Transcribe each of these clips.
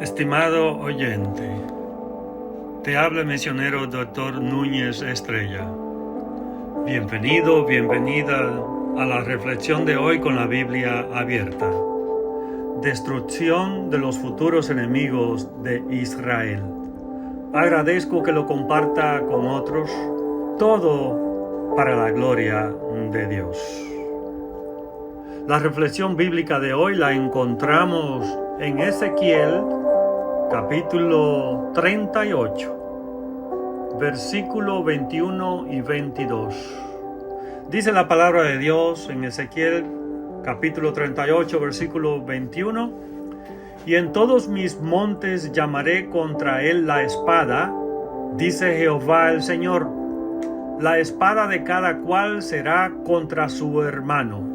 Estimado oyente, te habla el misionero Dr. Núñez Estrella. Bienvenido, bienvenida a la reflexión de hoy con la Biblia abierta. Destrucción de los futuros enemigos de Israel. Agradezco que lo comparta con otros, todo para la gloria de Dios. La reflexión bíblica de hoy la encontramos en Ezequiel, capítulo 38, versículo 21 y 22. Dice la palabra de Dios en Ezequiel, capítulo 38, versículo 21. Y en todos mis montes llamaré contra él la espada, dice Jehová el Señor. La espada de cada cual será contra su hermano.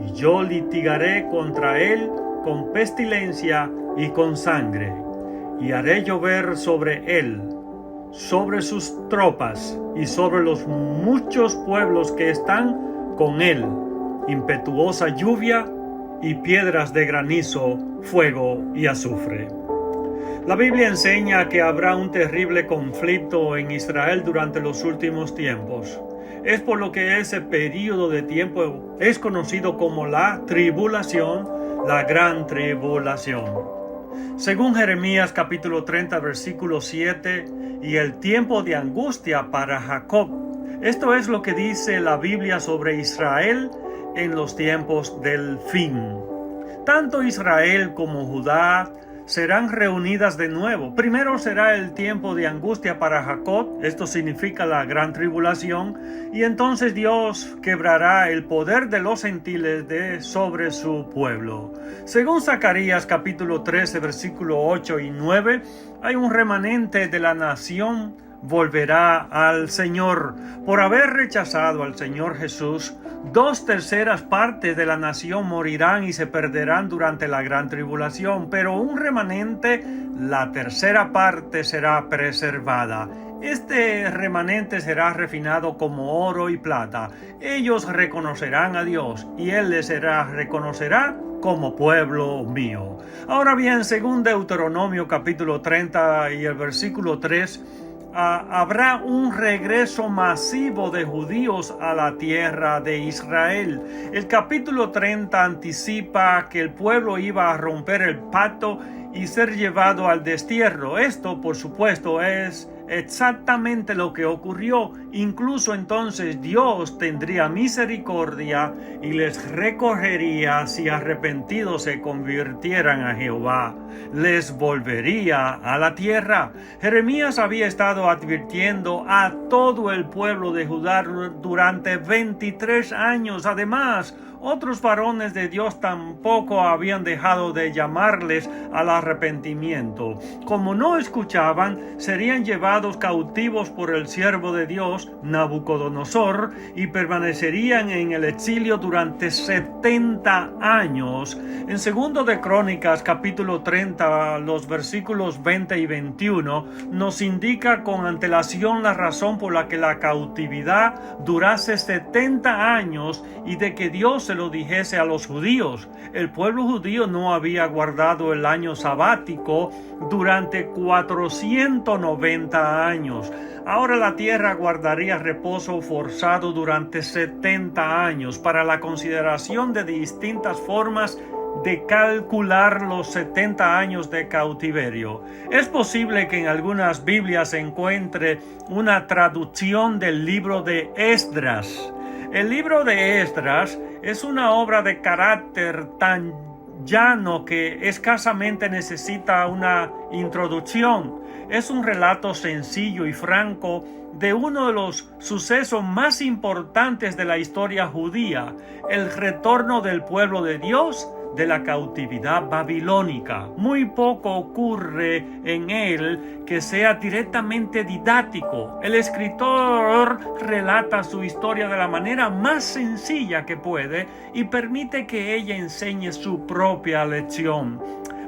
Y yo litigaré contra él con pestilencia y con sangre, y haré llover sobre él, sobre sus tropas y sobre los muchos pueblos que están con él, impetuosa lluvia y piedras de granizo, fuego y azufre. La Biblia enseña que habrá un terrible conflicto en Israel durante los últimos tiempos. Es por lo que ese periodo de tiempo es conocido como la tribulación, la gran tribulación. Según Jeremías capítulo 30 versículo 7, y el tiempo de angustia para Jacob. Esto es lo que dice la Biblia sobre Israel en los tiempos del fin. Tanto Israel como Judá serán reunidas de nuevo. Primero será el tiempo de angustia para Jacob, esto significa la gran tribulación, y entonces Dios quebrará el poder de los gentiles sobre su pueblo. Según Zacarías capítulo 13 versículo 8 y 9, hay un remanente de la nación volverá al Señor. Por haber rechazado al Señor Jesús, 2/3 partes de la nación morirán y se perderán durante la gran tribulación, pero un remanente, la 1/3 parte, será preservada. Este remanente será refinado como oro y plata. Ellos reconocerán a Dios y Él les reconocerá como pueblo mío. Ahora bien, según Deuteronomio capítulo 30 y el versículo 3, habrá un regreso masivo de judíos a la tierra de Israel. El capítulo 30 anticipa que el pueblo iba a romper el pacto y ser llevado al destierro. Esto, por supuesto, es exactamente lo que ocurrió. Incluso entonces Dios tendría misericordia y les recogería si arrepentidos se convirtieran a Jehová. Les volvería a la tierra. Jeremías había estado advirtiendo a todo el pueblo de Judá durante 23 años. Además, otros varones de Dios tampoco habían dejado de llamarles al arrepentimiento. Como no escuchaban, serían llevados cautivos por el siervo de Dios, Nabucodonosor, y permanecerían en el exilio durante 70 años. En 2 de Crónicas, capítulo 30, los versículos 20 y 21, nos indica con antelación la razón por la que la cautividad durase 70 años y de que Dios se lo dijese a los judíos. El pueblo judío no había guardado el año sabático durante 490 años. Ahora la tierra guardaría reposo forzado durante 70 años. Para la consideración de distintas formas de calcular los 70 años de cautiverio. Es posible que en algunas Biblias se encuentre una traducción del libro de Esdras. El libro de Esdras es una obra de carácter tan llano que escasamente necesita una introducción. Es un relato sencillo y franco de uno de los sucesos más importantes de la historia judía, el retorno del pueblo de Dios de la cautividad babilónica. Muy poco ocurre en él que sea directamente didáctico. El escritor relata su historia de la manera más sencilla que puede y permite que ella enseñe su propia lección.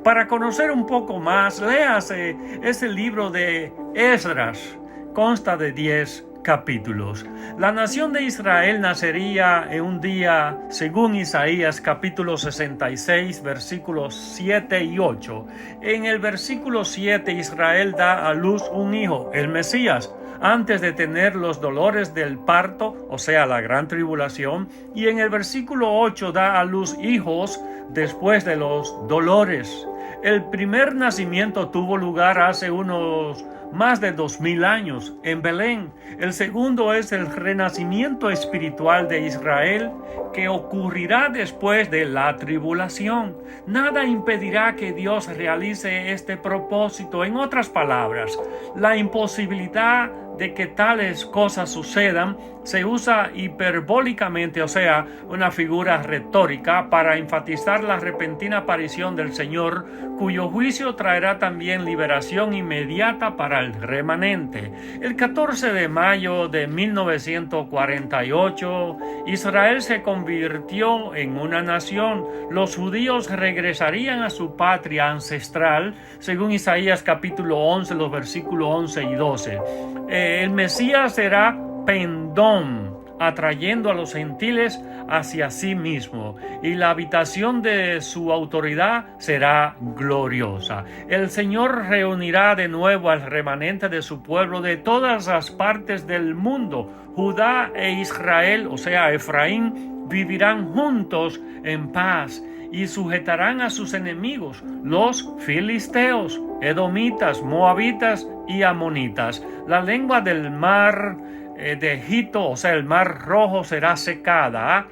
Para conocer un poco más, léase ese libro de Esdras. Consta de 10 capítulos. La nación de Israel nacería en un día, según Isaías capítulo 66, versículos 7 y 8. En el versículo 7, Israel da a luz un hijo, el Mesías, antes de tener los dolores del parto, o sea, la gran tribulación, y en el versículo 8 da a luz hijos después de los dolores. El primer nacimiento tuvo lugar hace unos más de 2000 años en Belén. El segundo es el renacimiento espiritual de Israel, que ocurrirá después de la tribulación. Nada impedirá que Dios realice este propósito. En otras palabras, la imposibilidad de que tales cosas sucedan se usa hiperbólicamente, o sea, una figura retórica, para enfatizar la repentina aparición del Señor, cuyo juicio traerá también liberación inmediata para el remanente. El 14 de mayo de 1948, Israel se convirtió en una nación. Los judíos regresarían a su patria ancestral, según Isaías capítulo 11, los versículos 11 y 12. El Mesías será pendón, atrayendo a los gentiles hacia sí mismo, y la habitación de su autoridad será gloriosa. El Señor reunirá de nuevo al remanente de su pueblo de todas las partes del mundo. Judá e Israel, o sea, Efraín, vivirán juntos en paz y sujetarán a sus enemigos, los filisteos, edomitas, moabitas y amonitas. La lengua del mar de Egipto, o sea, el mar rojo, será secada,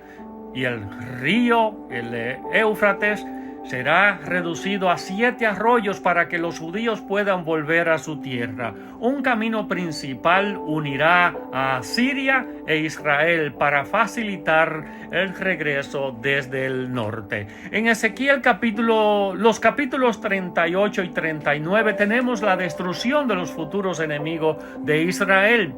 y el río, el Éufrates, será reducido a 7 arroyos para que los judíos puedan volver a su tierra. Un camino principal unirá a Siria e Israel para facilitar el regreso desde el norte. En Ezequiel los capítulos 38 y 39 tenemos la destrucción de los futuros enemigos de Israel.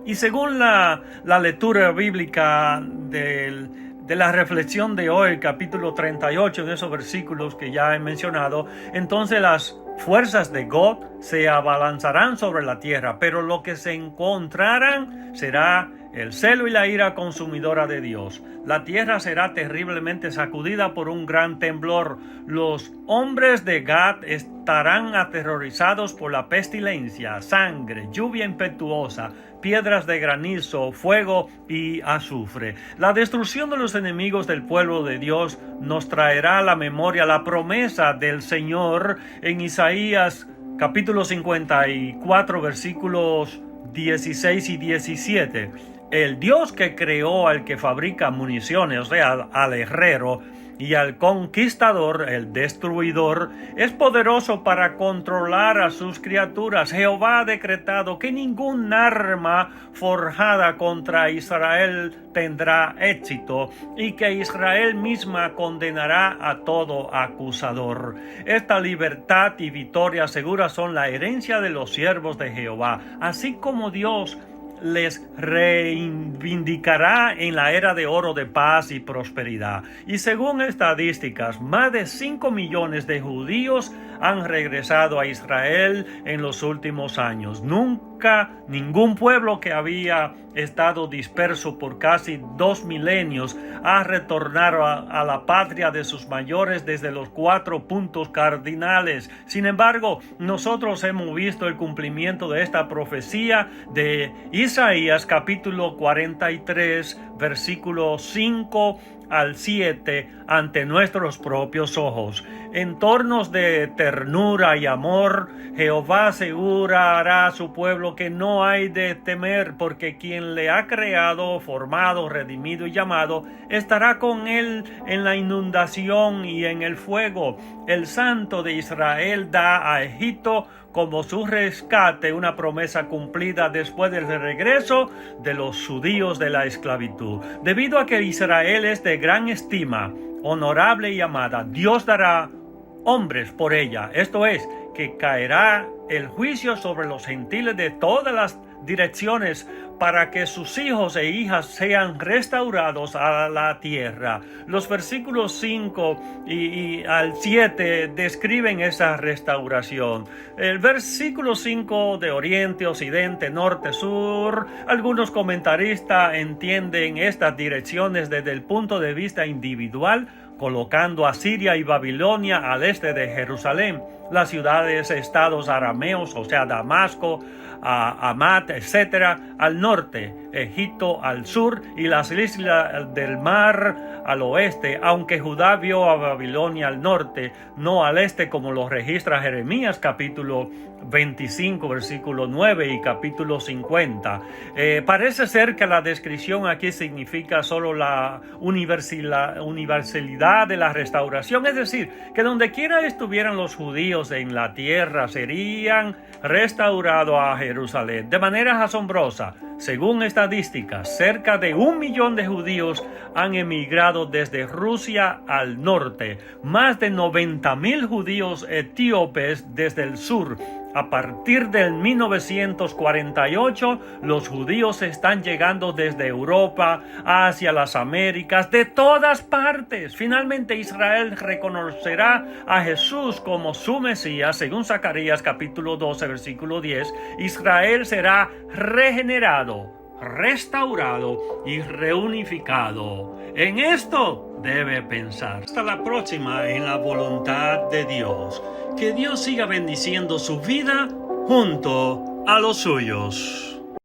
Y según la lectura bíblica de la reflexión de hoy, el capítulo 38, en esos versículos que ya he mencionado, entonces las fuerzas de Gog se abalanzarán sobre la tierra, pero lo que se encontrarán será el celo y la ira consumidora de Dios. La tierra será terriblemente sacudida por un gran temblor. Los hombres de Gad estarán aterrorizados por la pestilencia, sangre, lluvia impetuosa, piedras de granizo, fuego y azufre. La destrucción de los enemigos del pueblo de Dios nos traerá a la memoria la promesa del Señor en Isaías capítulo 54, versículos 16 y 17. El Dios que creó al que fabrica municiones, o sea, al herrero, y al conquistador, el destruidor, es poderoso para controlar a sus criaturas. Jehová ha decretado que ningún arma forjada contra Israel tendrá éxito, y que Israel misma condenará a todo acusador. Esta libertad y victoria segura son la herencia de los siervos de Jehová, así como Dios les reivindicará en la era de oro de paz y prosperidad. Y según estadísticas, más de 5 millones de judíos han regresado a Israel en los últimos años. Nunca ningún pueblo que había estado disperso por casi 2 milenios ha retornado a la patria de sus mayores desde los 4 puntos cardinales. Sin embargo, nosotros hemos visto el cumplimiento de esta profecía de Isaías capítulo 43, versículos 5 al 7 ante nuestros propios ojos. En tornos de ternura y amor, Jehová asegurará a su pueblo que no hay de temer, porque quien le ha creado, formado, redimido y llamado, estará con él en la inundación y en el fuego. El Santo de Israel da a Egipto como su rescate, una promesa cumplida después del regreso de los judíos de la esclavitud. Debido a que Israel es de gran estima, honorable y amada, Dios dará hombres por ella. Esto es, que caerá el juicio sobre los gentiles de todas las direcciones para que sus hijos e hijas sean restaurados a la tierra. Los versículos 5 y al 7 describen esa restauración. El versículo 5 de oriente, occidente, norte, sur. Algunos comentaristas entienden estas direcciones desde el punto de vista individual, colocando a Siria y Babilonia al este de Jerusalén, las ciudades, estados arameos, o sea, Damasco, Hamat, etcétera, al norte, Egipto al sur y las islas del mar al oeste, aunque Judá vio a Babilonia al norte, no al este, como lo registra Jeremías capítulo 25, versículo 9 y capítulo 50. Parece ser que la descripción aquí significa solo la universalidad de la restauración, es decir, que donde quiera estuvieran los judíos en la tierra serían restaurados a Jerusalén. De manera asombrosa, según estadísticas, cerca de 1 millón de judíos han emigrado desde Rusia al norte, más de 90,000 judíos etíopes desde el sur. A partir del 1948, los judíos están llegando desde Europa hacia las Américas, de todas partes. Finalmente Israel reconocerá a Jesús como su Mesías, según Zacarías capítulo 12, versículo 10. Israel será regenerado, restaurado y reunificado. En esto debe pensar. Hasta la próxima en la voluntad de Dios. Que Dios siga bendiciendo su vida junto a los suyos.